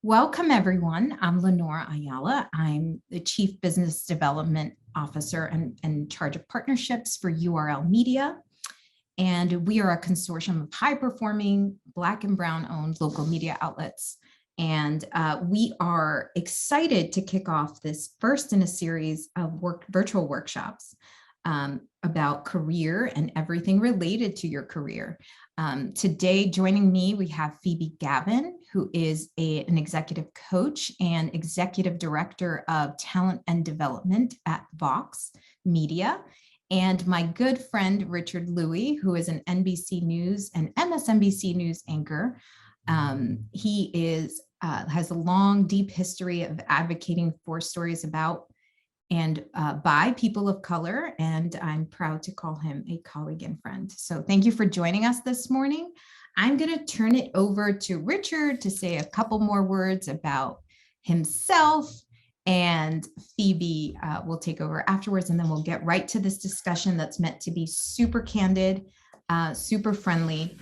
Welcome, everyone. I'm Lenore Ayala. I'm the Chief Business Development Officer and in charge of partnerships for URL Media. And we are a consortium of high-performing Black and Brown-owned local media outlets. And we are excited to kick off this first in a series of virtual workshops about career and everything related to your career. Today, joining me, we have Phoebe Gavin, who is an executive coach and executive director of talent and development at Vox Media, and my good friend, Richard Lui, who is an NBC News and MSNBC News anchor. He has a long, deep history of advocating for stories about and by people of color, and I'm proud to call him a colleague and friend. So thank you for joining us this morning. I'm going to turn it over to Richard to say a couple more words about himself, and Phoebe will take over afterwards, and then we'll get right to this discussion that's meant to be super candid, super friendly.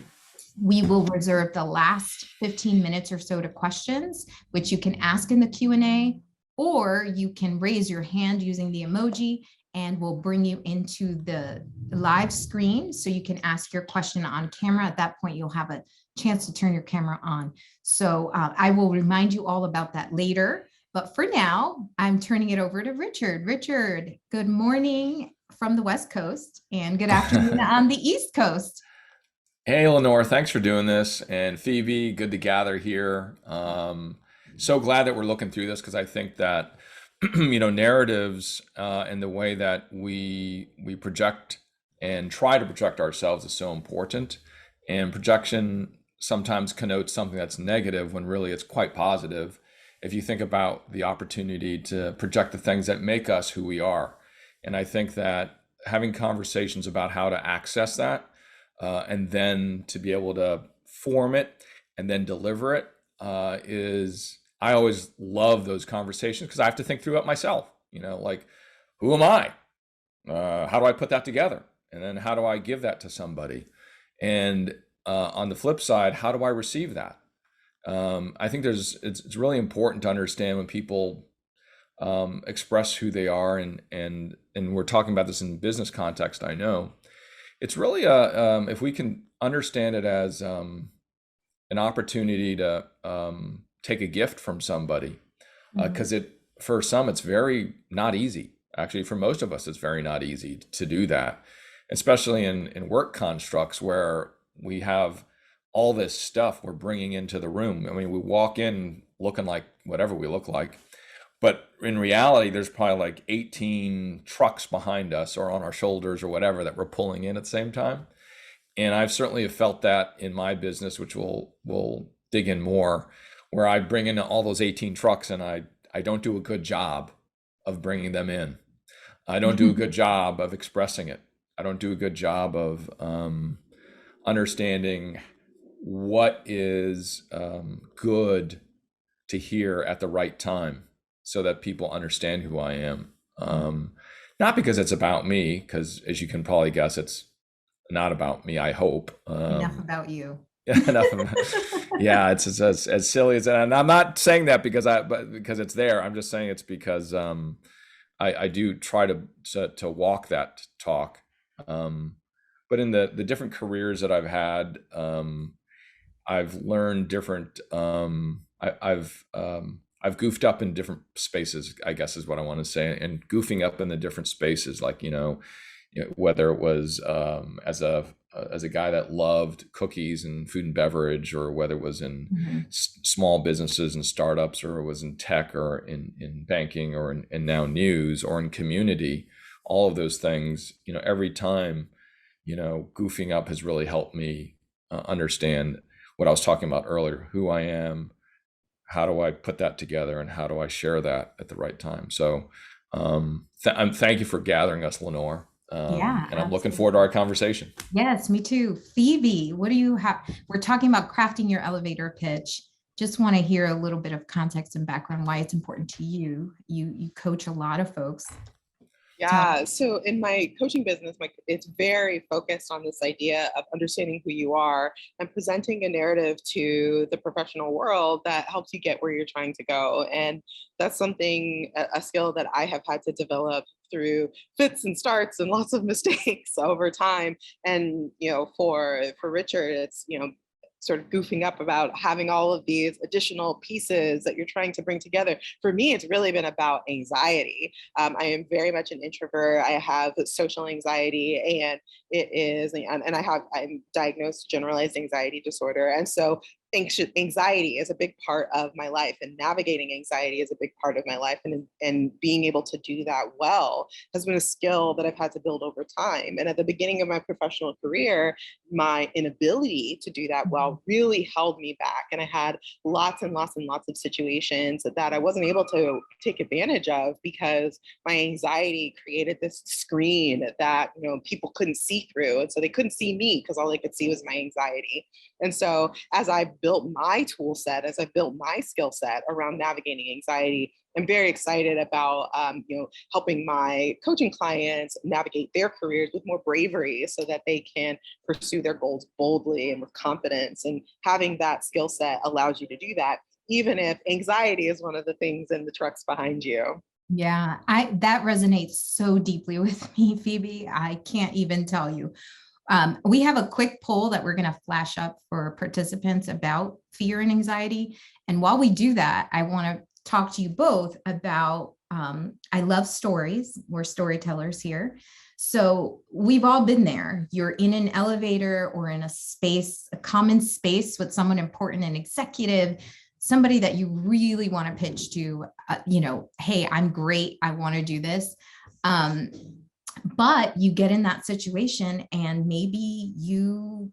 We will reserve the last 15 minutes or so to questions, which you can ask in the Q&A, or you can raise your hand using the emoji and we'll bring you into the live screen so you can ask your question on camera. At that point, you'll have a chance to turn your camera on. So I will remind you all about that later. But for now, I'm turning it over to Richard. Richard, good morning from the West Coast and good afternoon on the East Coast. Hey, Lenore, thanks for doing this. And Phoebe, good to gather here. So glad that we're looking through this because I think that, narratives and the way that we project and try to project ourselves is so important. And projection sometimes connotes something that's negative when really it's quite positive. If you think about the opportunity to project the things that make us who we are. And I think that having conversations about how to access that and then to be able to form it and then deliver it I always love those conversations because I have to think through it myself, like, who am I? How do I put that together? And then how do I give that to somebody? And on the flip side, how do I receive that? I think it's really important to understand when people express who they are, and we're talking about this in business context. I know it's really if we can understand it as an opportunity to take a gift from somebody, because for some it's very not easy. Actually, for most of us, it's very not easy to do that, especially in work constructs where we have all this stuff we're bringing into the room. I mean, we walk in looking like whatever we look like, but in reality, there's probably like 18 trucks behind us or on our shoulders or whatever that we're pulling in at the same time. And I've certainly felt that in my business, which we'll dig in more, where I bring in all those 18 trucks and I don't do a good job of bringing them in. I don't do a good job of expressing it. I don't do a good job of understanding what is good to hear at the right time so that people understand who I am. Not because it's about me, because as you can probably guess, it's not about me, I hope. Enough about you. Enough about, yeah, it's as silly as that. And I'm not saying that because it's there. I'm just saying it's because I do try to walk that talk. But in the different careers that I've had, I've learned different. I've goofed up in different spaces, I guess is what I want to say, and goofing up in the different spaces, like whether it was as a guy that loved cookies and food and beverage, or whether it was in small businesses and startups, or it was in tech, or in banking, or in now news, or in community, all of those things, every time, goofing up has really helped me understand what I was talking about earlier, who I am, how do I put that together, and how do I share that at the right time. So thank you for gathering us, Lenore. And I'm looking forward to our conversation. Yes, me too. Phoebe, what do you have? We're talking about crafting your elevator pitch. Just want to hear a little bit of context and background, why it's important to you. You coach a lot of folks. Yeah. So in my coaching business, it's very focused on this idea of understanding who you are and presenting a narrative to the professional world that helps you get where you're trying to go. And that's something, a skill that I have had to develop through fits and starts and lots of mistakes over time. And, for Richard, it's, sort of goofing up about having all of these additional pieces that you're trying to bring together. For me, it's really been about anxiety. I am very much an introvert. I have social anxiety, and I'm diagnosed generalized anxiety disorder. And so anxiety is a big part of my life, and navigating anxiety is a big part of my life. And being able to do that well has been a skill that I've had to build over time. And at the beginning of my professional career, my inability to do that well really held me back. And I had lots and lots and lots of situations that I wasn't able to take advantage of because my anxiety created this screen that, people couldn't see through. And so they couldn't see me because all they could see was my anxiety. And so as I built my tool set, as I built my skill set around navigating anxiety, I'm very excited about helping my coaching clients navigate their careers with more bravery so that they can pursue their goals boldly and with confidence. And having that skill set allows you to do that, even if anxiety is one of the things in the trucks behind you. Yeah, that resonates so deeply with me, Phoebe. I can't even tell you. We have a quick poll that we're going to flash up for participants about fear and anxiety. And while we do that, I want to talk to you both about, I love stories. We're storytellers here. So we've all been there. You're in an elevator or in a space, a common space with someone important, an executive, somebody that you really want to pitch to, hey, I'm great. I want to do this. But you get in that situation and maybe you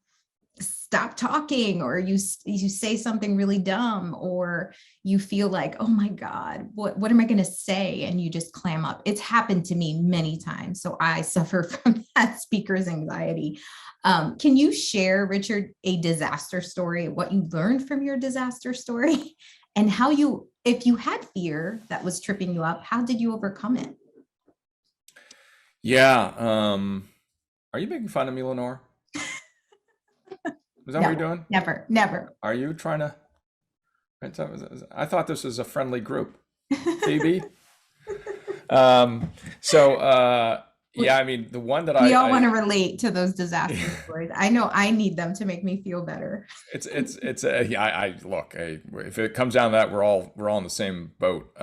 stop talking, or you say something really dumb, or you feel like, oh my God, what am I going to say? And you just clam up. It's happened to me many times. So I suffer from that speaker's anxiety. Can you share, Richard, a disaster story, what you learned from your disaster story, and how if you had fear that was tripping you up, how did you overcome it? Yeah. Are you making fun of me, Lenore? Is that what you're doing? Never. Are you trying to? I thought this was a friendly group, Phoebe. Yeah, I mean, the one that we all want to relate to those disaster stories. I know I need them to make me feel better. Look, if it comes down to that, we're all in the same boat.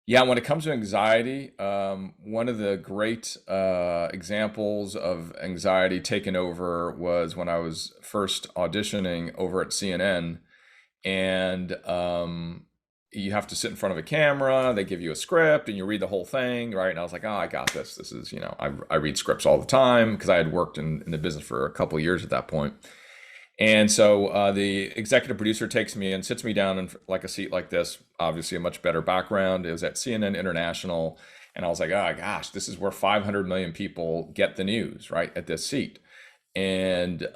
Yeah, when it comes to anxiety, one of the great examples of anxiety taken over was when I was first auditioning over at CNN, and you have to sit in front of a camera. They give you a script, and you read the whole thing, right? And I was like, oh, I got this. This is, I read scripts all the time because I had worked in the business for a couple of years at that point. And so the executive producer takes me and sits me down in like a seat like this, obviously a much better background. It was at CNN International. And I was like, oh gosh, this is where 500 million people get the news, right, at this seat. And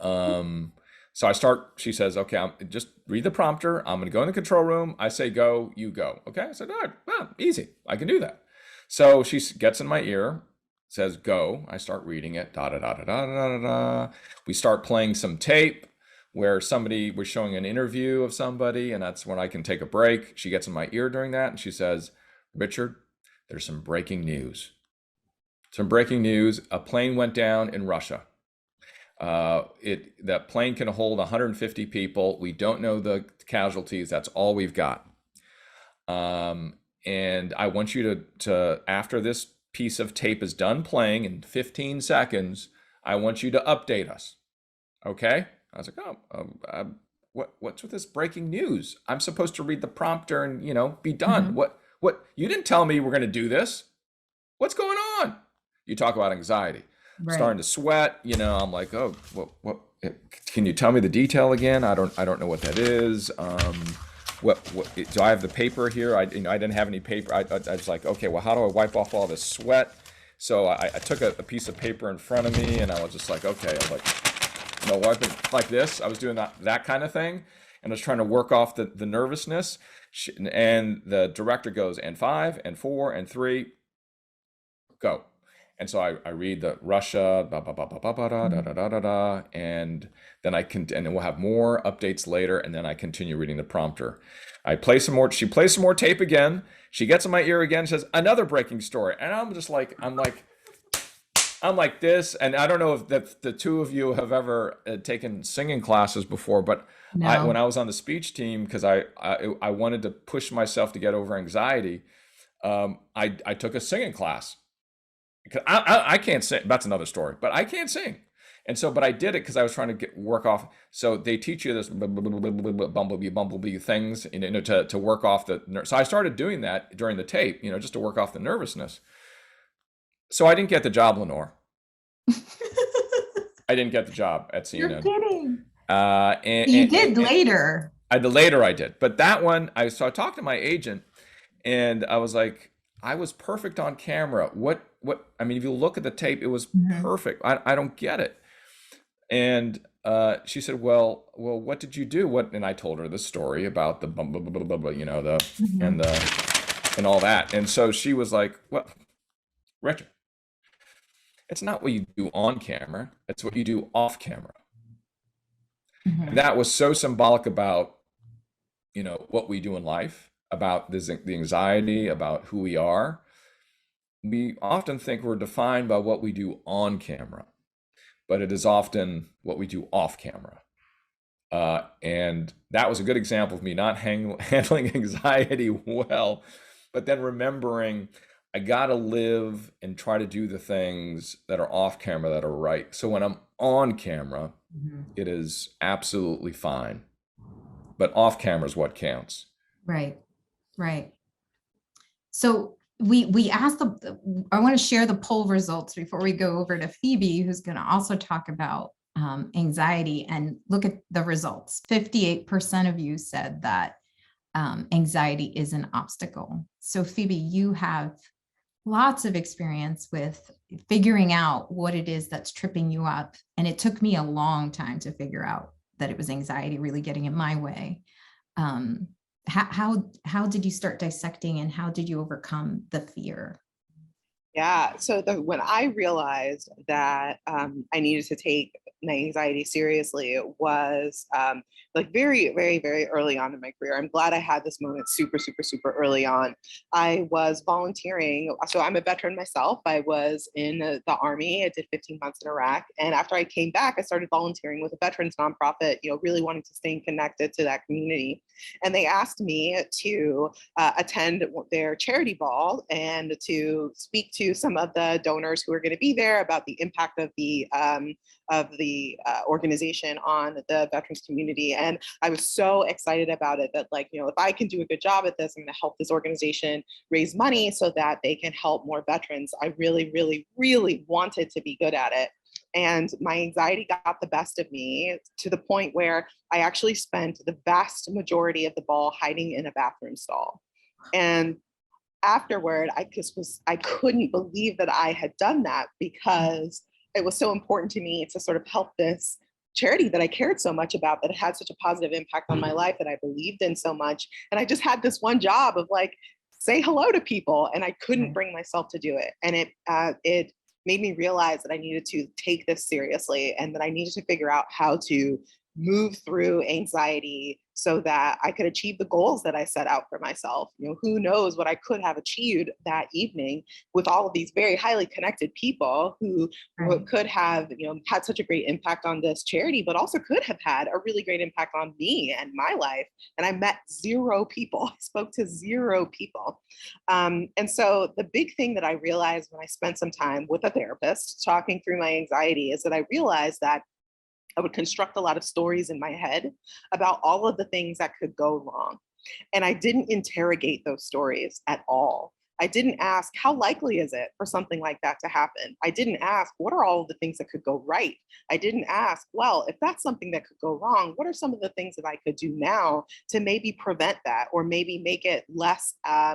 so she says, okay, just read the prompter. I'm going to go in the control room. I say, go, you go. Okay. I said, all right, well, easy. I can do that. So she gets in my ear, says, go. I start reading it. Da, da, da, da, da, da, da, da. We start playing some tape where somebody was showing an interview of somebody, and that's when I can take a break. She gets in my ear during that, and she says, Richard, there's some breaking news. Some breaking news. A plane went down in Russia. That plane can hold 150 people. We don't know the casualties. That's all we've got. And I want you to, after this piece of tape is done playing in 15 seconds, I want you to update us. Okay? I was like, what's with this breaking news? I'm supposed to read the prompter and, be done. Mm-hmm. What? You didn't tell me we're going to do this. What's going on? You talk about anxiety. Right. Starting to sweat, I'm like, oh, what? Can you tell me the detail again? I don't know what that is. What do I have the paper here? I didn't have any paper. I was like, okay, well, how do I wipe off all this sweat? So I took a piece of paper in front of me, and I was just like, okay, I was like, wiping like this. I was doing that kind of thing, and I was trying to work off the nervousness. And the director goes, and 5 and 4 and 3. go. And so I read the Russia, blah, blah, blah, blah, blah, blah, da, da, da, da, da, da, and then and then we'll have more updates later, and then I continue reading the prompter. I play some more, she plays some more tape again. She gets in my ear again, says, another breaking story. And I'm just like, I'm like this. And I don't know if the two of you have ever taken singing classes before, but No. when I was on the speech team, because I wanted to push myself to get over anxiety, I took a singing class. Because I can't sing. That's another story, but I can't sing. And so, but I did it because I was trying to work off. So they teach you this bumblebee things, to work off the. So I started doing that during the tape, just to work off the nervousness. So I didn't get the job, Lenore. I didn't get the job at CNN. You're kidding. You did later. Later I did, but that one, so I talked to my agent, and I was like, I was perfect on camera. What? I mean, if you look at the tape, it was perfect. I don't get it. And she said, well, what did you do? And I told her the story about the and all that. And so she was like, well, Richard, it's not what you do on camera. It's what you do off camera. And that was so symbolic about, what we do in life, about the anxiety, about who we are. We often think we're defined by what we do on camera, but it is often what we do off camera. And that was a good example of me not handling anxiety well, but then remembering I got to live and try to do the things that are off camera that are right. So when I'm on camera, it is absolutely fine, but off camera is what counts. Right. So we asked I want to share the poll results before we go over to Phoebe, who's going to also talk about anxiety, and look at the results. 58% of you said that anxiety is an obstacle. So Phoebe, you have lots of experience with figuring out what it is that's tripping you up. And it took me a long time to figure out that it was anxiety really getting in my way. How did you start dissecting, and how did you overcome the fear? Yeah, so when I realized that I needed to take my anxiety seriously, it was like very, very, very early on in my career. I'm glad I had this moment super, super, super early on. I was volunteering. So I'm a veteran myself. I was in the Army. I did 15 months in Iraq. And after I came back, I started volunteering with a veterans nonprofit, really wanting to stay connected to that community. And they asked me to attend their charity ball and to speak to some of the donors who are going to be there about the impact of the organization on the veterans community. And I was so excited about it that, if I can do a good job at this, I'm going to help this organization raise money so that they can help more veterans. I really, really, really wanted to be good at it. And my anxiety got the best of me to the point where I actually spent the vast majority of the ball hiding in a bathroom stall. And afterward, I couldn't believe that I had done that, because it was so important to me to sort of help this charity that I cared so much about, that it had such a positive impact on my life, that I believed in so much. And I just had this one job of say hello to people, and I couldn't bring myself to do it. And it made me realize that I needed to take this seriously, and that I needed to figure out how to move through anxiety so that I could achieve the goals that I set out for myself. Who knows what I could have achieved that evening with all of these very highly connected people who could have, had such a great impact on this charity, but also could have had a really great impact on me and my life. And I met 0 people. I spoke to 0 people. And so the big thing that I realized when I spent some time with a therapist talking through my anxiety is that I realized that I would construct a lot of stories in my head about all of the things that could go wrong. And I didn't interrogate those stories at all. I didn't ask, how likely is it for something like that to happen? I didn't ask, what are all of the things that could go right? I didn't ask, well, if that's something that could go wrong, what are some of the things that I could do now to maybe prevent that, or maybe make it less,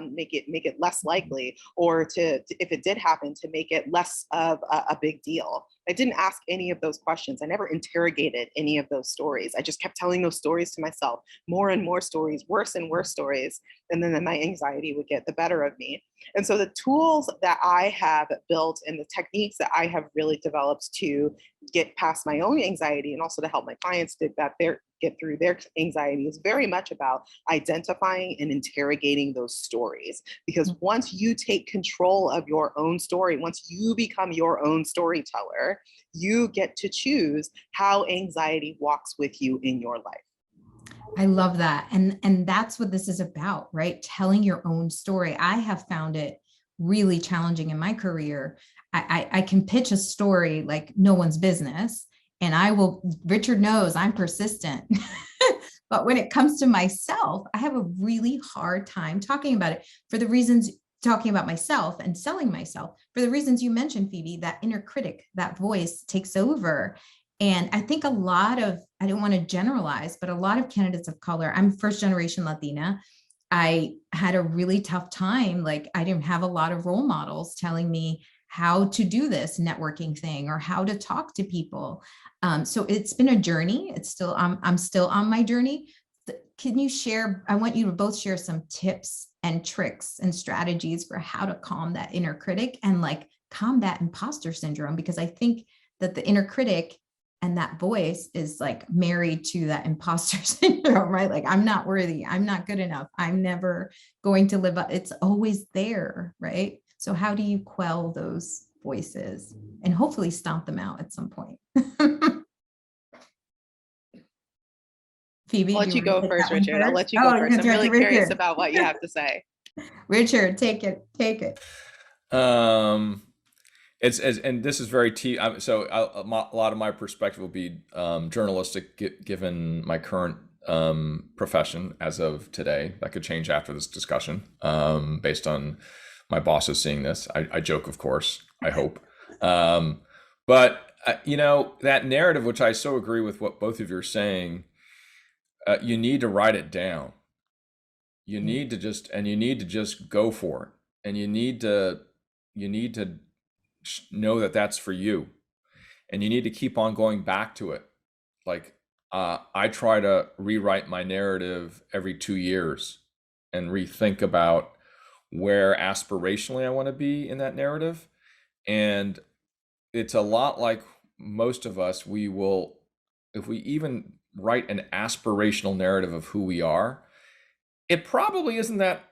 make it less likely, or to if it did happen, to make it less of a big deal. I didn't ask any of those questions. I never interrogated any of those stories. I just kept telling those stories to myself, more and more stories, worse and worse stories. And then my anxiety would get the better of me. And so the tools that I have built and the techniques that I have really developed to get past my own anxiety and also to help my clients get through their anxiety is very much about identifying and interrogating those stories. Because once you take control of your own story, once you become your own storyteller, you get to choose how anxiety walks with you in your life. I love that. And that's what this is about, right? Telling your own story. I have found it really challenging in my career. I can pitch a story like no one's business. And Richard knows I'm persistent. But when it comes to myself, I have a really hard time talking about it talking about myself and selling myself for the reasons you mentioned, Phoebe, that inner critic, that voice takes over. And I think I don't want to generalize, but a lot of candidates of color, I'm first generation Latina. I had a really tough time. Like I didn't have a lot of role models telling me how to do this networking thing or how to talk to people. So it's been a journey. I'm still on my journey. Can you share, I want you to both share some tips and tricks and strategies for how to calm that inner critic and like combat imposter syndrome, because I think that the inner critic and that voice is like married to that imposter syndrome, right? Like, I'm not worthy. I'm not good enough. I'm never going to live up. It's always there, right? So how do you quell those voices and hopefully stomp them out at some point? Phoebe, I'll let you go first, Richard. I'll let you go first. I'm really curious about what you have to say. Richard, take it. And this is very so a lot of my perspective will be journalistic, given my current profession as of today. That could change after this discussion, based on my bosses seeing this. I joke, of course. I hope, but that narrative, which I so agree with what both of you are saying. You need to write it down. You need to just go for it, and you need to know that that's for you, and you need to keep on going back to it. Like I try to rewrite my narrative every 2 years and rethink about where aspirationally I want to be in that narrative. And it's a lot like most of us, if we even write an aspirational narrative of who we are, it probably isn't that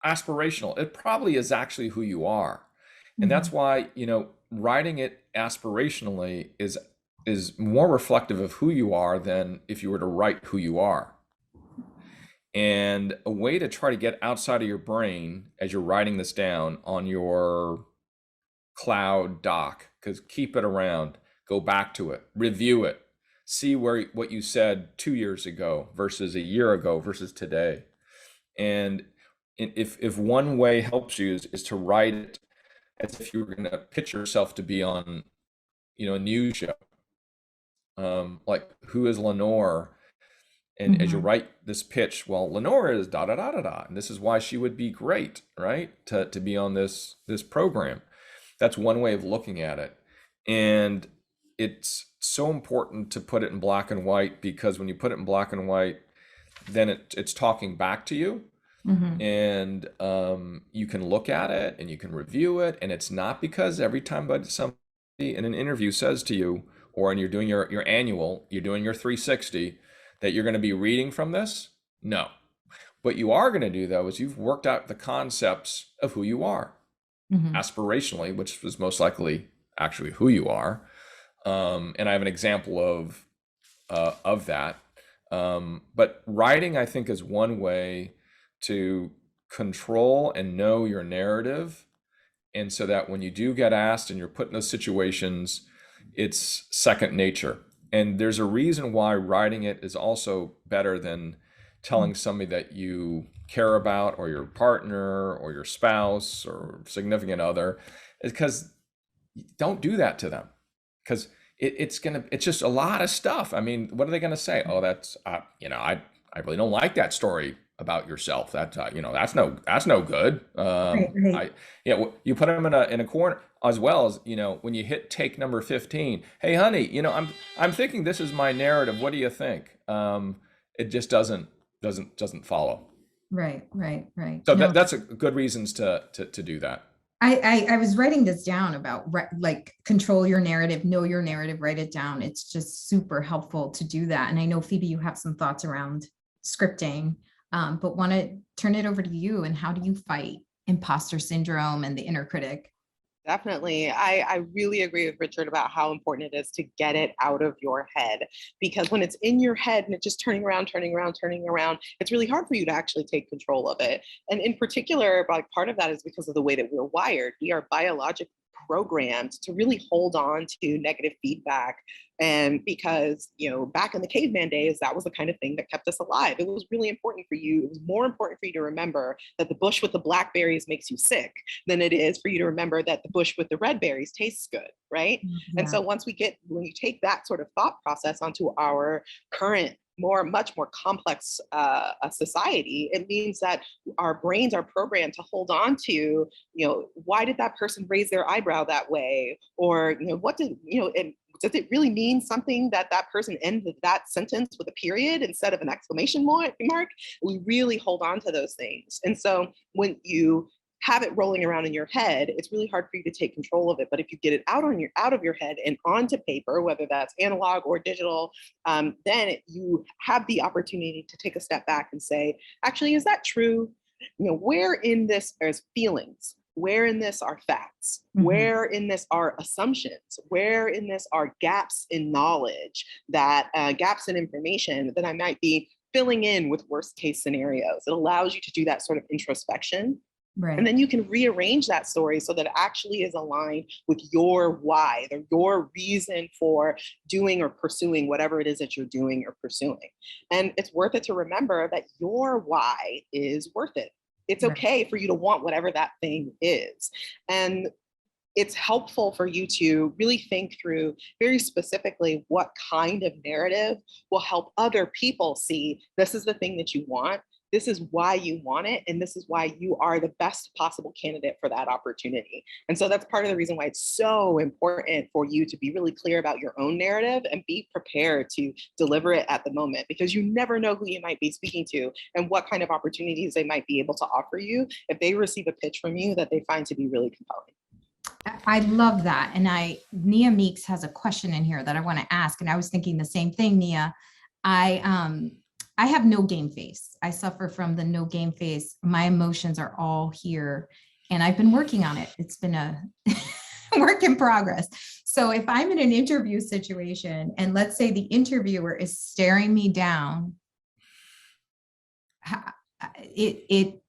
aspirational. It probably is actually who you are. And that's why, writing it aspirationally is more reflective of who you are than if you were to write who you are. And a way to try to get outside of your brain as you're writing this down on your cloud doc, because keep it around, go back to it, review it, see what you said 2 years ago versus a year ago versus today. And if one way helps you is to write it as if you were going to pitch yourself to be on, a news show, like, who is Lenore? And as you write this pitch, well, Lenore is da da da da da, and this is why she would be great, right, to be on this program. That's one way of looking at it. And it's so important to put it in black and white, because when you put it in black and white, then it's talking back to you. And you can look at it and you can review it. And it's not because every time somebody in an interview says to you, or when you're doing your annual, you're doing your 360, that you're going to be reading from this. No. What you are going to do, though, is you've worked out the concepts of who you are aspirationally, which was most likely actually who you are. And I have an example of that. But writing, I think, is one way to control and know your narrative. And so that when you do get asked and you're put in those situations, it's second nature. And there's a reason why writing it is also better than telling somebody that you care about, or your partner or your spouse or significant other, is because don't do that to them, because it's just a lot of stuff. I mean, what are they going to say? Oh, that's I really don't like that story about yourself. That that's no good. Right, right. You put them in a corner, as well as, when you hit take number 15. Hey, honey, I'm thinking this is my narrative. What do you think? It just doesn't follow. Right, right, right. So No, that's a good reasons to do that. I was writing this down about like control your narrative, know your narrative, write it down. It's just super helpful to do that. And I know, Phoebe, you have some thoughts around scripting, but want to turn it over to you. And how do you fight imposter syndrome and the inner critic? Definitely. I really agree with Richard about how important it is to get it out of your head, because when it's in your head and it's just turning around, it's really hard for you to actually take control of it. And in particular, like, part of that is because of the way that we're wired. We are biologically programmed to really hold on to negative feedback. And because, back in the caveman days, that was the kind of thing that kept us alive. It was really important for you. It was more important for you to remember that the bush with the blackberries makes you sick than it is for you to remember that the bush with the red berries tastes good, right? And Yeah, so when you take that sort of thought process onto our current much more complex society, it means that our brains are programmed to hold on to, why did that person raise their eyebrow that way? Or, and does it really mean something that that person ended that sentence with a period instead of an exclamation mark? We really hold on to those things. And so when you have it rolling around in your head, it's really hard for you to take control of it. But if you get it out of your head and onto paper, whether that's analog or digital, then you have the opportunity to take a step back and say, actually, is that true? Where in this is feelings? Where in this are facts? Where in this are assumptions? Where in this are gaps in knowledge, that gaps in information that I might be filling in with worst case scenarios? It allows you to do that sort of introspection. right. And then you can rearrange that story so that it actually is aligned with your why, your reason for doing or pursuing whatever it is that you're doing or pursuing. And it's worth it to remember that your why is worth it. It's Right. okay for you to want whatever that thing is. And it's helpful for you to really think through very specifically what kind of narrative will help other people see this is the thing that you want. This is why you want it. And this is why you are the best possible candidate for that opportunity. And so that's part of the reason why it's so important for you to be really clear about your own narrative and be prepared to deliver it at the moment, because you never know who you might be speaking to and what kind of opportunities they might be able to offer you if they receive a pitch from you that they find to be really compelling. I love that. And Nia Meeks has a question in here that I want to ask. And I was thinking the same thing, Nia. I have no game face. I suffer from the no game face. My emotions are all here. And I've been working on it. It's been a work in progress. So if I'm in an interview situation and let's say the interviewer is staring me down, it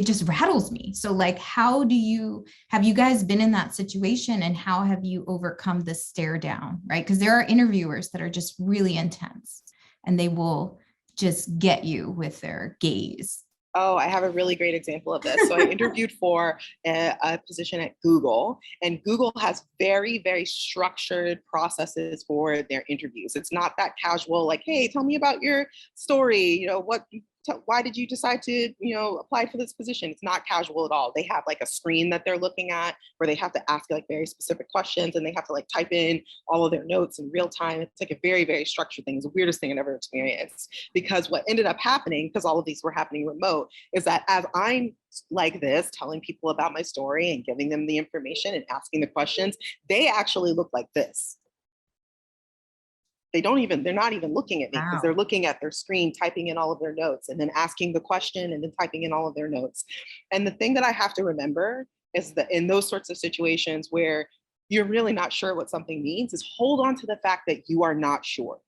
just rattles me. So like, have you guys been in that situation, and how have you overcome the stare down, right? Because there are interviewers that are just really intense and they will just get you with their gaze. Oh, I have a really great example of this. So I interviewed for a position at Google, and Google has very, very structured processes for their interviews. It's not that casual, like, hey, tell me about your story. Why did you decide to, apply for this position? It's not casual at all. They have like a screen that they're looking at where they have to ask like very specific questions, and they have to like type in all of their notes in real time. It's like a very, very structured thing. It's the weirdest thing I've ever experienced, because what ended up happening, because all of these were happening remote, is that as I'm like this, telling people about my story and giving them the information and asking the questions, they actually look like this. They're not even looking at me, because they're looking at their screen, typing in all of their notes, and then asking the question and then typing in all of their notes. And the thing that I have to remember is that in those sorts of situations where you're really not sure what something means, is hold on to the fact that you are not sure.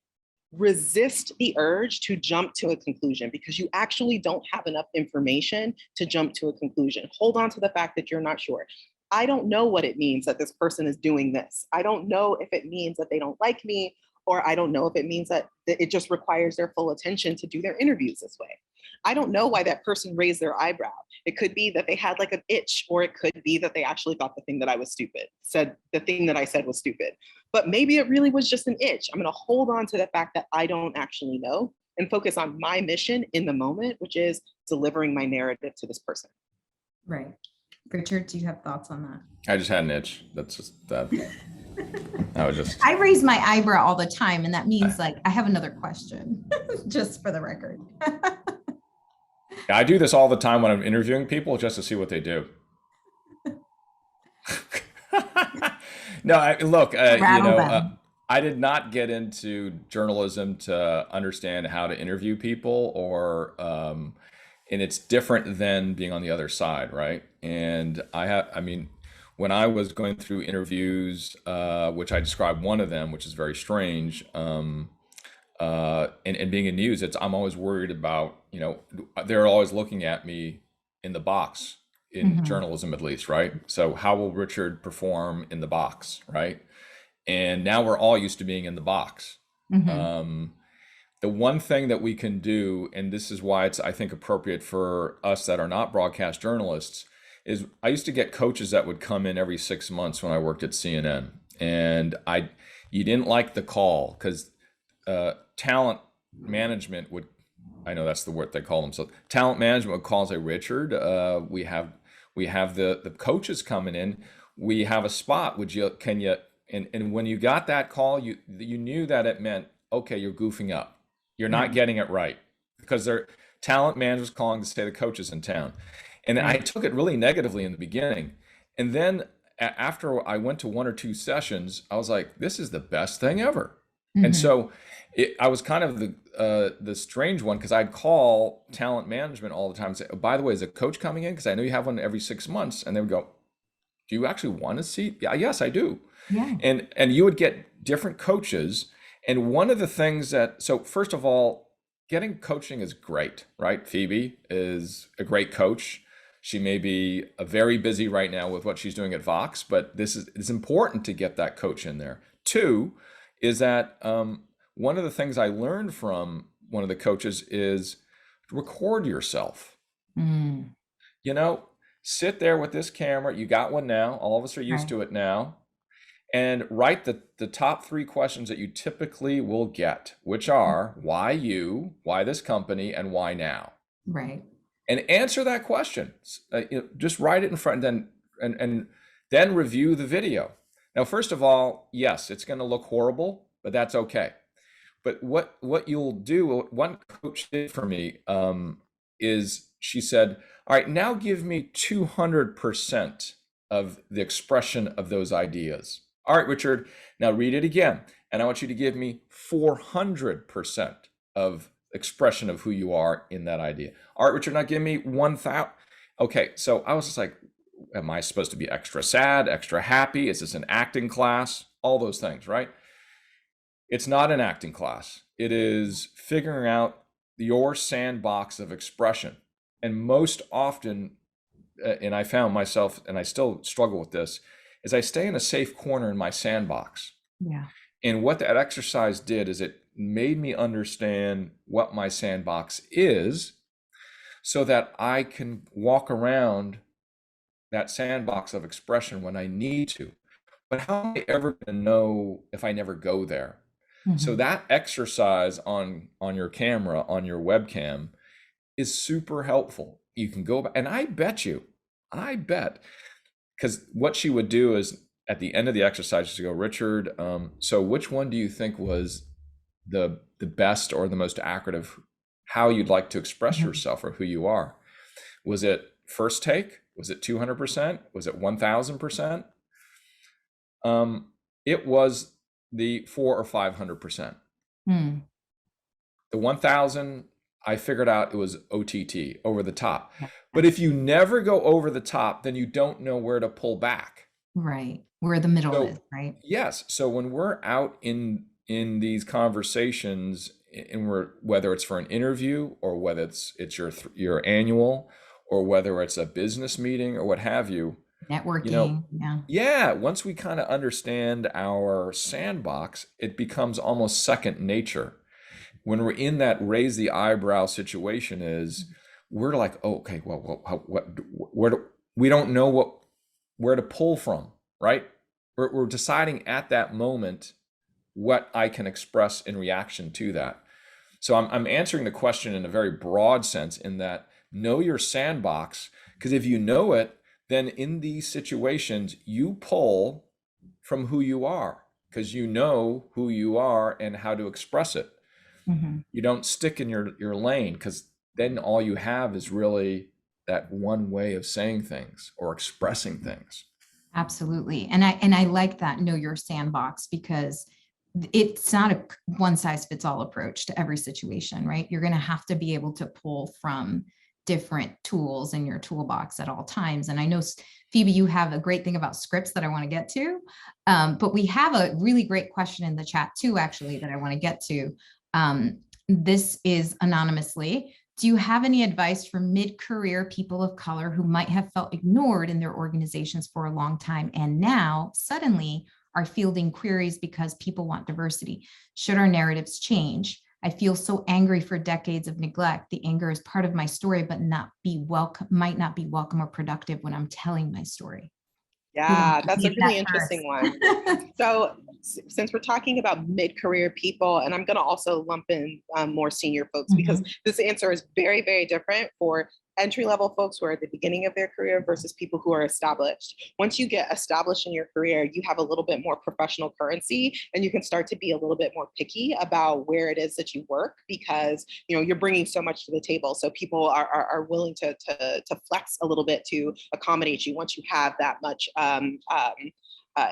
Resist the urge to jump to a conclusion, because you actually don't have enough information to jump to a conclusion. Hold on to the fact that you're not sure. I don't know what it means that this person is doing this. I don't know if it means that they don't like me, or I don't know if it means that it just requires their full attention to do their interviews this way. I don't know why that person raised their eyebrow. It could be that they had like an itch, or it could be that they actually thought the thing that I said was stupid. But maybe it really was just an itch. I'm going to hold on to the fact that I don't actually know. and focus on my mission in the moment, which is delivering my narrative to this person. Right. Richard, do you have thoughts on that? I just had an itch. That's just that. I was just. I raise my eyebrow all the time, and that means like I have another question, just for the record. I do this all the time when I'm interviewing people just to see what they do. No, look, I did not get into journalism to understand how to interview people, or and it's different than being on the other side, right? And I mean, when I was going through interviews, which I described one of them, which is very strange, and being in news, I'm always worried about, they're always looking at me in the box, in journalism at least, right? So how will Richard perform in the box, right? And now we're all used to being in the box. The one thing that we can do, and this is why it's, I think, appropriate for us that are not broadcast journalists, is I used to get coaches that would come in every 6 months when I worked at CNN. And you didn't like the call because talent management would, I know that's the word they call them. So talent management would call and say, Richard, we have the coaches coming in. We have a spot. Can you, and when you got that call, you knew that it meant, okay, you're goofing up. You're not getting it right, because their talent managers calling to say the coach is in town. And I took it really negatively in the beginning. And then after I went to 1 or 2 sessions, I was like, this is the best thing ever. And so I was kind of the strange one, because I'd call talent management all the time and say, oh, by the way, is a coach coming in? Because I know you have one every 6 months. And they would go, do you actually want a seat? Yeah, yes, I do. Yeah. And you would get different coaches. And one of the things so first of all, getting coaching is great, right? Phoebe is a great coach. She may be very busy right now with what she's doing at Vox, but it's important to get that coach in there. 2 is that one of the things I learned from one of the coaches is record yourself. Sit there with this camera. You got one now. All of us are used to it now. And write the top 3 questions that you typically will get, which are why you, why this company, and why now. Right. And answer that question. Just write it in front, and then review the video. Now, first of all, yes, it's going to look horrible, but that's okay. But what you'll do, what one coach did for me, is she said, all right, now give me 200% of the expression of those ideas. All right, Richard, now read it again. And I want you to give me 400% of expression of who you are in that idea. All right, Richard, now give me 1,000. Okay, so I was just like, am I supposed to be extra sad, extra happy? Is this an acting class? All those things, right? It's not an acting class. It is figuring out your sandbox of expression. And most often, and I found myself, and I still struggle with this, is I stay in a safe corner in my sandbox. Yeah. And what that exercise did is it made me understand what my sandbox is, so that I can walk around that sandbox of expression when I need to. But how am I ever going to know if I never go there? So that exercise on your camera, on your webcam, is super helpful. You can go back, and I bet, because what she would do is at the end of the exercise, she'd go, Richard, so which one do you think was the best or the most accurate of how you'd like to express yourself or who you are? Was it first take? Was it 200%? Was it 1,000%? It was the 400 or 500%. The 1,000, I figured out it was OTT, over the top. But if you never go over the top, then you don't know where to pull back. Right. Where the middle is, right? Yes. So when we're out in these conversations, and whether it's for an interview, or whether it's your annual, or whether it's a business meeting or what have you, networking, once we kind of understand our sandbox, it becomes almost second nature. When we're in that raise the eyebrow situation, we're like, oh, okay, well, we don't know where to pull from, right? We're deciding at that moment what I can express in reaction to that. So I'm answering the question in a very broad sense, in that know your sandbox, because if you know it, then in these situations you pull from who you are, because you know who you are and how to express it. Mhm. You don't stick in your lane, because then all you have is really that one way of saying things or expressing things. Absolutely. And I like that know your sandbox, because it's not a one size fits all approach to every situation, right? You're going to have to be able to pull from different tools in your toolbox at all times. And I know, Phoebe, you have a great thing about scripts that I want to get to. But we have a really great question in the chat too, actually, that I want to get to. This is anonymously. Do you have any advice for mid-career people of color who might have felt ignored in their organizations for a long time and now suddenly are fielding queries because people want diversity? Should our narratives change? I feel so angry for decades of neglect. The anger is part of my story, but might not be welcome or productive when I'm telling my story. Yeah, that's a Take really that interesting one. first. So since we're talking about mid-career people, and I'm going to also lump in more senior folks, because this answer is very, very different for entry-level folks who are at the beginning of their career versus people who are established. Once you get established in your career, you have a little bit more professional currency, and you can start to be a little bit more picky about where it is that you work, because you're bringing so much to the table. So people are willing to flex a little bit to accommodate you once you have that much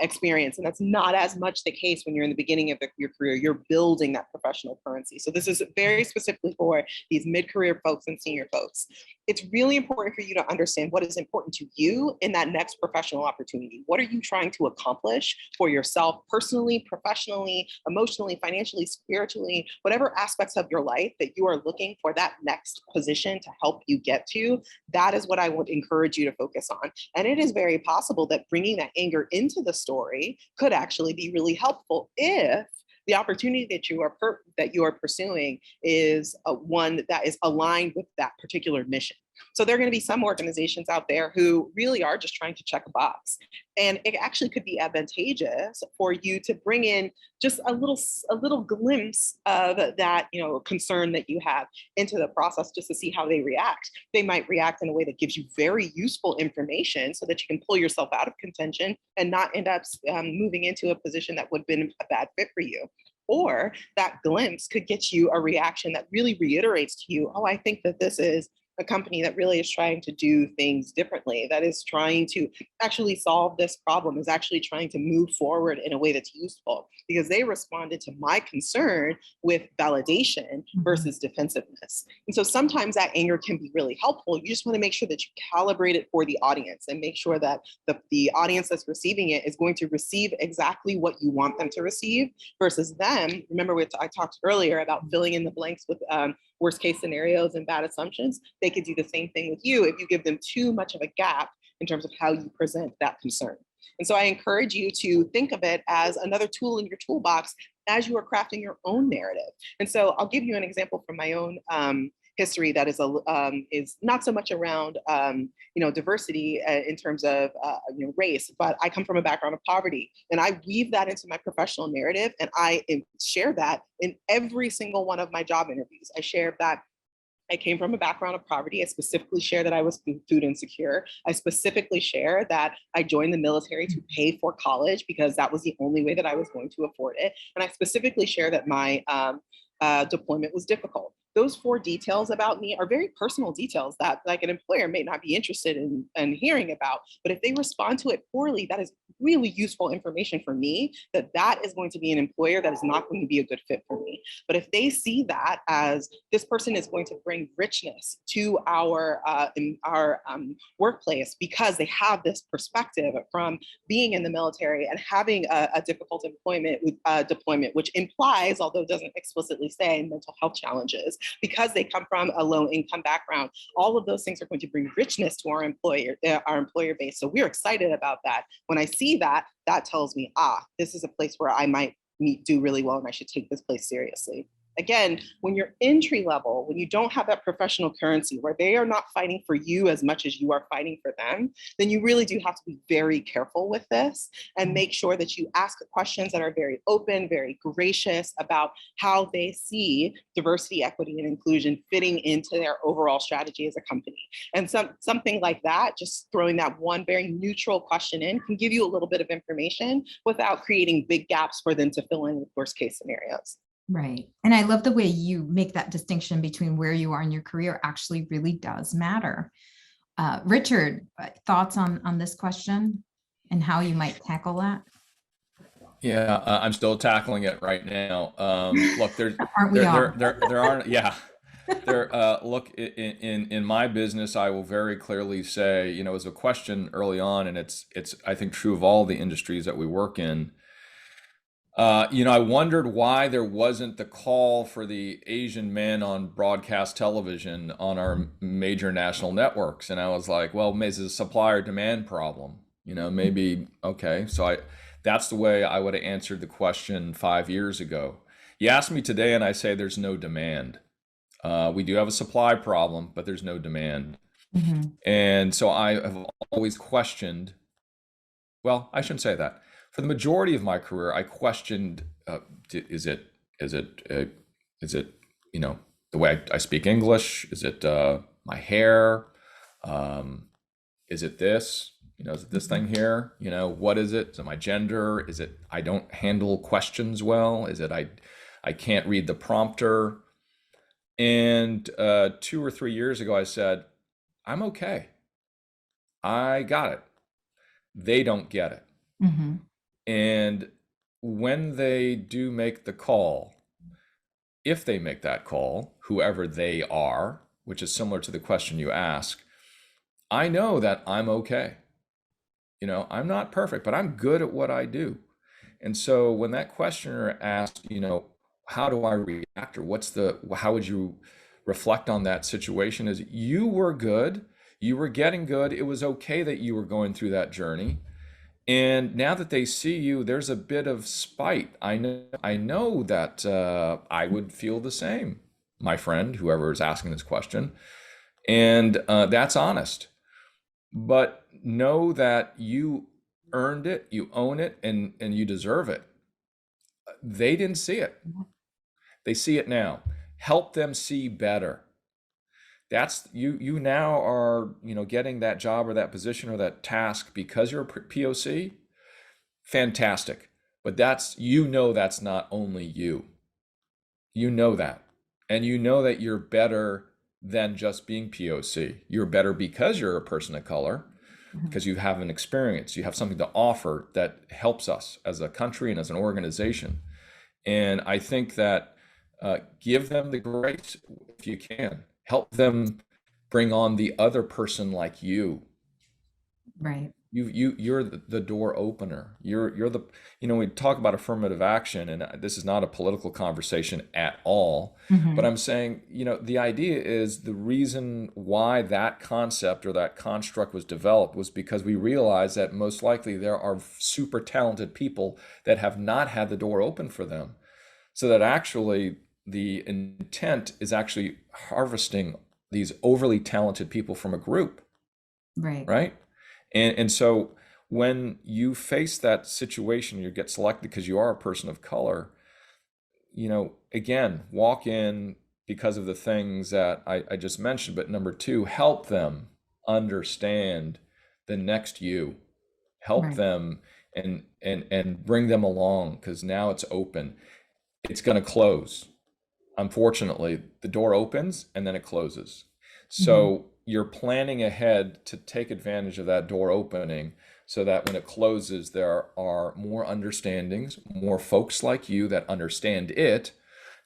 experience. And that's not as much the case when you're in the beginning of your career. You're building that professional currency. So this is very specifically for these mid-career folks and senior folks. It's really important for you to understand what is important to you in that next professional opportunity. What are you trying to accomplish for yourself personally, professionally, emotionally, financially, spiritually, whatever aspects of your life that you are looking for that next position to help you get to? That is what I would encourage you to focus on. And it is very possible that bringing that anger into the story could actually be really helpful if the opportunity that you are pursuing is one that is aligned with that particular mission. So there are going to be some organizations out there who really are just trying to check a box, and it actually could be advantageous for you to bring in just a little glimpse of that concern that you have into the process, just to see how they react. They might react in a way that gives you very useful information so that you can pull yourself out of contention and not end up moving into a position that would have been a bad fit for you. Or that glimpse could get you a reaction that really reiterates to you, oh, I think that this is a company that really is trying to do things differently, that is trying to actually solve this problem, is actually trying to move forward in a way that's useful, because they responded to my concern with validation versus defensiveness. And so sometimes that anger can be really helpful. You just want to make sure that you calibrate it for the audience and make sure that the audience that's receiving it is going to receive exactly what you want them to receive, versus them. Remember, I talked earlier about filling in the blanks with worst case scenarios and bad assumptions. They could do the same thing with you if you give them too much of a gap in terms of how you present that concern. And so I encourage you to think of it as another tool in your toolbox as you are crafting your own narrative. And so I'll give you an example from my own history that is not so much around diversity in terms of race, but I come from a background of poverty, and I weave that into my professional narrative, and I share that in every single one of my job interviews. I share that I came from a background of poverty. I specifically share that I was food insecure. I specifically share that I joined the military to pay for college because that was the only way that I was going to afford it. And I specifically share that my deployment was difficult. Those 4 details about me are very personal details that like an employer may not be interested in hearing about. But if they respond to it poorly, that is really useful information for me, that is going to be an employer that is not going to be a good fit for me. But if they see that as this person is going to bring richness to our workplace because they have this perspective from being in the military and having a difficult deployment, which implies, although it doesn't explicitly say, mental health challenges, because they come from a low income background, all of those things are going to bring richness to our employer base. So we're excited about that. When I see that, that tells me, this is a place where I might do really well and I should take this place seriously. Again, when you're entry level, when you don't have that professional currency where they are not fighting for you as much as you are fighting for them, then you really do have to be very careful with this and make sure that you ask questions that are very open, very gracious about how they see diversity, equity, and inclusion fitting into their overall strategy as a company. And something like that, just throwing that one very neutral question in, can give you a little bit of information without creating big gaps for them to fill in with worst case scenarios. Right. And I love the way you make that distinction between where you are in your career actually really does matter. Richard, thoughts on this question and how you might tackle that? Yeah, I'm still tackling it right now. Look, Aren't we all? there aren't, yeah. Look, in my business, I will very clearly say, you know, it was a question early on, and it's I think true of all the industries that we work in. You know, I wondered why there wasn't the call for the Asian men on broadcast television on our major national networks. And I was like, well, maybe it's a supply or demand problem. You know, maybe, okay. So that's the way I would have answered the question 5 years ago. You ask me today and I say there's no demand. We do have a supply problem, but there's no demand. Mm-hmm. And so I have always questioned, well, I shouldn't say that. For the majority of my career, I questioned, is it, you know, the way I speak English? Is it my hair? Is it this? You know, is it this thing here? You know, what is it? Is it my gender? Is it I don't handle questions well? Is it I can't read the prompter? And 2 or 3 years ago, I said, I'm okay. I got it. They don't get it. Mm-hmm. And when they do make the call, if they make that call, whoever they are, which is similar to the question you ask, I know that I'm okay. You know, I'm not perfect, but I'm good at what I do. And so when that questioner asks, you know, how do I react, or how would you reflect on that situation, is you were good, you were getting good, it was okay that you were going through that journey. And now that they see you, there's a bit of spite. I know that I would feel the same, my friend, whoever is asking this question. And that's honest. But know that you earned it, you own it, and you deserve it. They didn't see it. They see it now. Help them see better. That's you now are, you know, getting that job or that position or that task because you're a POC. Fantastic. But that's, you know, that's not only you. You know that. And you know that you're better than just being POC. You're better because you're a person of color, because you have an experience, you have something to offer that helps us as a country and as an organization. And I think that give them the grace if you can. Help them bring on the other person like you. Right. You're the door opener. You're the, you know, we talk about affirmative action, and this is not a political conversation at all, Mm-hmm. but I'm saying, you know, the idea is the reason why that concept or that construct was developed was because we realized that most likely there are super talented people that have not had the door open for them. So that actually the intent is actually harvesting these overly talented people from a group, Right. right? And so when you face that situation, you get selected because you are a person of color, you know, again, walk in because of the things that I just mentioned, but number two, help them understand the next you. Help Right. them and bring them along, because now it's open. It's going to close. Unfortunately, the door opens and then it closes. So you're planning ahead to take advantage of that door opening so that when it closes, there are more understandings, more folks like you that understand it,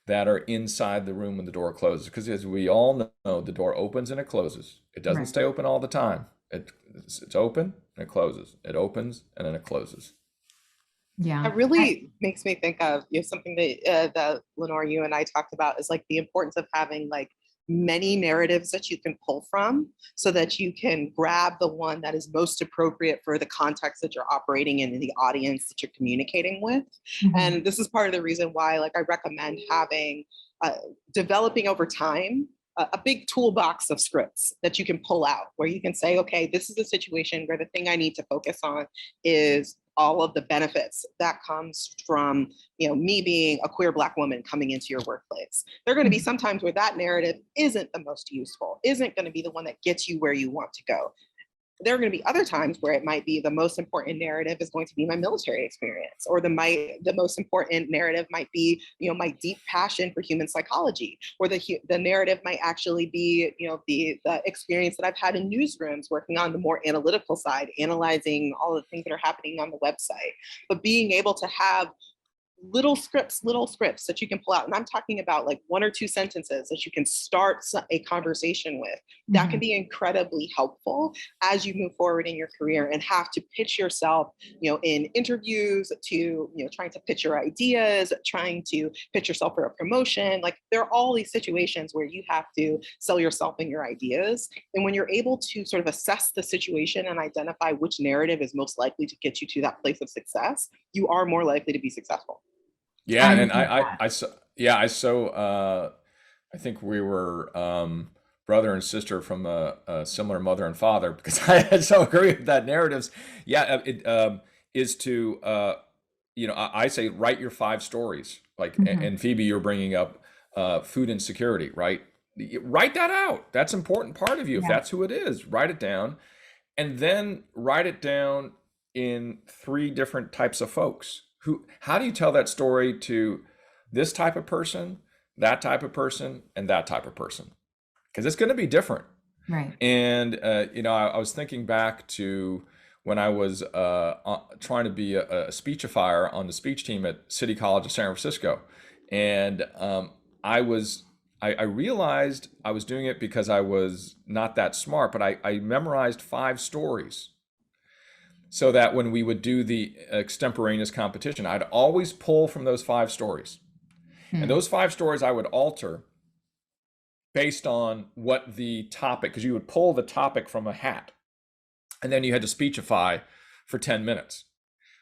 that are inside the room when the door closes. Because as we all know, the door opens and it closes. It doesn't Right. stay open all the time. It's open and it closes. It opens and then it closes. Yeah. That really makes me think of, you know, something that Lenore, you and I talked about, is like the importance of having like many narratives that you can pull from so that you can grab the one that is most appropriate for the context that you're operating in and the audience that you're communicating with. Mhm. And this is part of the reason why, like, I recommend having developing over time a big toolbox of scripts that you can pull out, where you can say, okay, this is a situation where the thing I need to focus on is all of the benefits that comes from, me being a queer Black woman coming into your workplace. There are going to be some times where that narrative isn't the most useful, isn't going to be the one that gets you where you want to go. There are going to be other times where it might be the most important narrative is going to be my military experience, or the most important narrative might be, my deep passion for human psychology, or the narrative might actually be, the experience that I've had in newsrooms working on the more analytical side, analyzing all the things that are happening on the website. But being able to have little scripts that you can pull out. And I'm talking about like 1 or 2 sentences that you can start a conversation with. That can be incredibly helpful as you move forward in your career and have to pitch yourself, in interviews, to, trying to pitch your ideas, trying to pitch yourself for a promotion. Like, there are all these situations where you have to sell yourself and your ideas. And when you're able to sort of assess the situation and identify which narrative is most likely to get you to that place of success, you are more likely to be successful. Yeah, and I think we were brother and sister from a similar mother and father, because I so agree with that. Narratives, it is to I say write your 5 stories. Like, and Phoebe, you're bringing up food insecurity, right? Write that out. That's an important part of you. If that's who it is, write it down, and then write it down in 3 different types of folks. How do you tell that story to this type of person, that type of person, and that type of person? Because it's going to be different. Right. And, I was thinking back to when I was trying to be a speechifier on the speech team at City College of San Francisco. And I realized I was doing it because I was not that smart, but I memorized 5 stories, so that when we would do the extemporaneous competition, I'd always pull from those 5 stories. And those 5 stories I would alter based on what the topic, because you would pull the topic from a hat, and then you had to speechify for 10 minutes.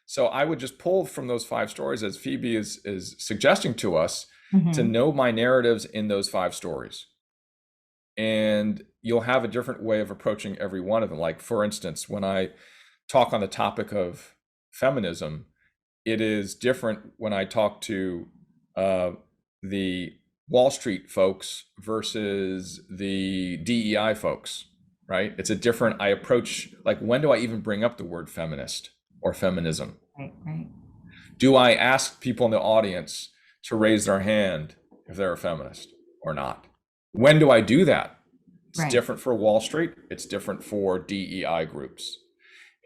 So I would just pull from those 5 stories, as Phoebe is suggesting to us, to know my narratives in those 5 stories. And you'll have a different way of approaching every one of them. Like, for instance, when I talk on the topic of feminism, it is different when I talk to the Wall Street folks versus the DEI folks, right? It's a different, I approach, like, when do I even bring up the word feminist or feminism? Right. Do I ask people in the audience to raise their hand if they're a feminist or not? When do I do that? It's different for Wall Street. It's different for DEI groups.